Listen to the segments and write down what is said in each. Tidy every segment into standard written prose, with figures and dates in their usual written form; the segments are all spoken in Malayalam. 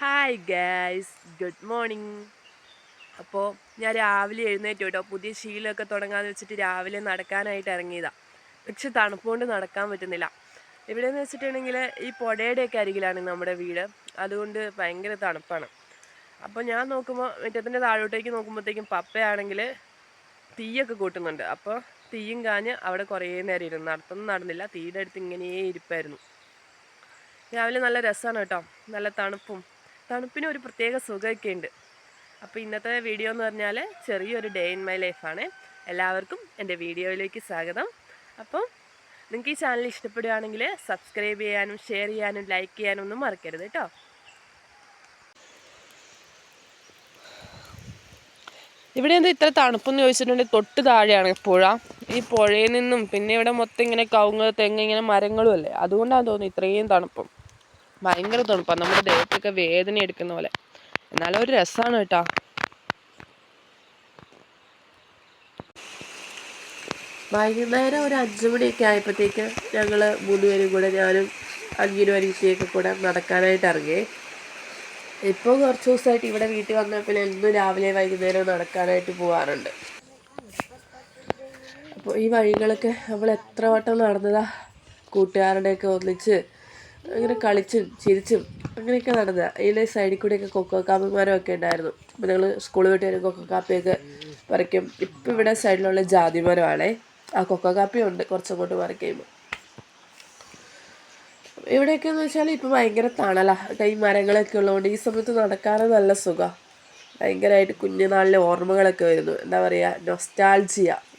Hi guys, good morning. അപ്പോൾ ഞാൻ രാവിലെ എഴുന്നേറ്റു കേട്ടോ. പുതിയ ശീലമൊക്കെ തുടങ്ങാമെന്ന് വെച്ചിട്ട് രാവിലെ നടക്കാനായിട്ട് ഇറങ്ങിയതാണ്. പക്ഷെ തണുപ്പുകൊണ്ട് നടക്കാൻ പറ്റുന്നില്ല. ഇവിടെയെന്ന് വെച്ചിട്ടുണ്ടെങ്കിൽ ഈ പുഴയുടെയൊക്കെ അരികിലാണ് നമ്മുടെ വീട്. അതുകൊണ്ട് ഭയങ്കര തണുപ്പാണ്. അപ്പോൾ ഞാൻ നോക്കുമ്പോൾ മുറ്റത്തിൻ്റെ താഴോട്ടേക്ക് നോക്കുമ്പോഴത്തേക്കും പപ്പയാണെങ്കിൽ തീയൊക്കെ കൂട്ടുന്നുണ്ട്. അപ്പോൾ തീയും കാഞ്ഞ് അവിടെ കുറേ നേരം ഇരുന്നു. നടത്തൊന്നും നടന്നില്ല. തീയുടെ അടുത്ത് ഇങ്ങനെ ഇരിപ്പായിരുന്നു. രാവിലെ നല്ല രസമാണ് കേട്ടോ. നല്ല തണുപ്പിന് ഒരു പ്രത്യേക സുഖമൊക്കെ ഉണ്ട്. അപ്പോൾ ഇന്നത്തെ വീഡിയോ എന്ന് പറഞ്ഞാൽ ചെറിയൊരു ഡേ ഇൻ മൈ ലൈഫാണ്. എല്ലാവർക്കും എൻ്റെ വീഡിയോയിലേക്ക് സ്വാഗതം. അപ്പോൾ നിങ്ങൾക്ക് ഈ ചാനൽ ഇഷ്ടപ്പെടുകയാണെങ്കിൽ സബ്സ്ക്രൈബ് ചെയ്യാനും ഷെയർ ചെയ്യാനും ലൈക്ക് ചെയ്യാനും ഒന്നും മറക്കരുത് കേട്ടോ. ഇവിടെ എന്താ ഇത്ര തണുപ്പെന്ന് ചോദിച്ചിട്ടുണ്ടെങ്കിൽ തൊട്ട് താഴെയാണ് പുഴ. ഈ പുഴയിൽ നിന്നും പിന്നെ ഇവിടെ മൊത്തം ഇങ്ങനെ കവുങ്ങ് തെങ്ങ് ഇങ്ങനെ മരങ്ങളും അല്ലേ, അതുകൊണ്ടാണ് തോന്നുന്നു ഇത്രയും തണുപ്പം. ഭയങ്കര തണുപ്പാണ്, നമ്മുടെ ദേഹത്തൊക്കെ വേദന എടുക്കുന്ന പോലെ. എന്നാലും ഒരു രസമാണ് കേട്ടോ. വൈകുന്നേരം ഒരു 5 മണിയൊക്കെ ആയപ്പോഴത്തേക്ക് ഞങ്ങൾ 3 പേരും കൂടെ, ഞാനും അനിയനും അനിയത്തിയൊക്കെ കൂടെ നടക്കാനായിട്ട് ഇറങ്ങി. ഇപ്പോൾ കുറച്ച് ദിവസമായിട്ട് ഇവിടെ വീട്ടിൽ വന്നപ്പോൾ എന്നും രാവിലെ വൈകുന്നേരം നടക്കാനായിട്ട് പോകാറുണ്ട്. അപ്പോൾ ഈ വഴികളൊക്കെ നമ്മൾ എത്ര വട്ടം നടന്നതാ. കൂട്ടുകാരുടെയൊക്കെ ഒന്നിച്ച് അങ്ങനെ കളിച്ചും ചിരിച്ചും അങ്ങനെയൊക്കെ നടന്നത്. അതിൻ്റെ സൈഡിൽ കൂടെയൊക്കെ കൊക്കോ കാപ്പിമരമൊക്കെ ഉണ്ടായിരുന്നു. അപ്പോൾ ഞങ്ങൾ സ്കൂളിൽ വിട്ട് വരും കൊക്കോ കാപ്പിയൊക്കെ പറിക്കും. ഇപ്പം ഇവിടെ സൈഡിലുള്ള ജാതി മരമാണേ. ആ കൊക്കോ കാപ്പി ഉണ്ട് കുറച്ചങ്ങോട്ട് പറിക്ക് കഴിയുമ്പോൾ. ഇവിടെയൊക്കെയെന്ന് വെച്ചാൽ ഇപ്പം ഭയങ്കര തണലാണ്. ഈ മരങ്ങളൊക്കെ ഉള്ളതുകൊണ്ട് ഈ സമയത്ത് നടക്കാറ് നല്ല സുഖമാണ്. ഭയങ്കരമായിട്ട് കുഞ്ഞുനാളിലെ ഓർമ്മകളൊക്കെ വരുന്നു. എന്താ പറയുക,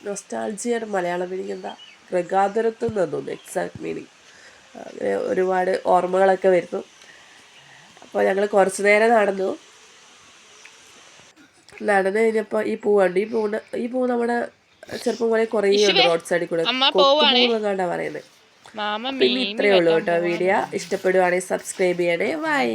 നൊസ്റ്റാൾജിയയുടെ മലയാളം മീനിങ് എന്താ? ഗൃഹാതുരത്വം എന്ന് തോന്നുന്നു എക്സാക്ട് മീനിങ്. അങ്ങനെ ഒരുപാട് ഓർമ്മകളൊക്കെ വരുന്നു. അപ്പോൾ ഞങ്ങൾ കുറച്ച് നേരം നടന്നു കഴിഞ്ഞപ്പോൾ ഈ പൂവുണ്ട്. ഈ പൂ നമ്മുടെ ചെറുപ്പം പോലെ കുറേ ഉണ്ട് റോഡ് സൈഡിൽ കൂടെ. കൊക്കുപൂവെങ്ങാണ്ടാ പറയുന്നത്. പിന്നെ ഇത്രയേ ഉള്ളൂ കേട്ടോ വീഡിയോ. ഇഷ്ടപ്പെടുവാണെങ്കിൽ സബ്സ്ക്രൈബ് ചെയ്യണേ. ബൈ.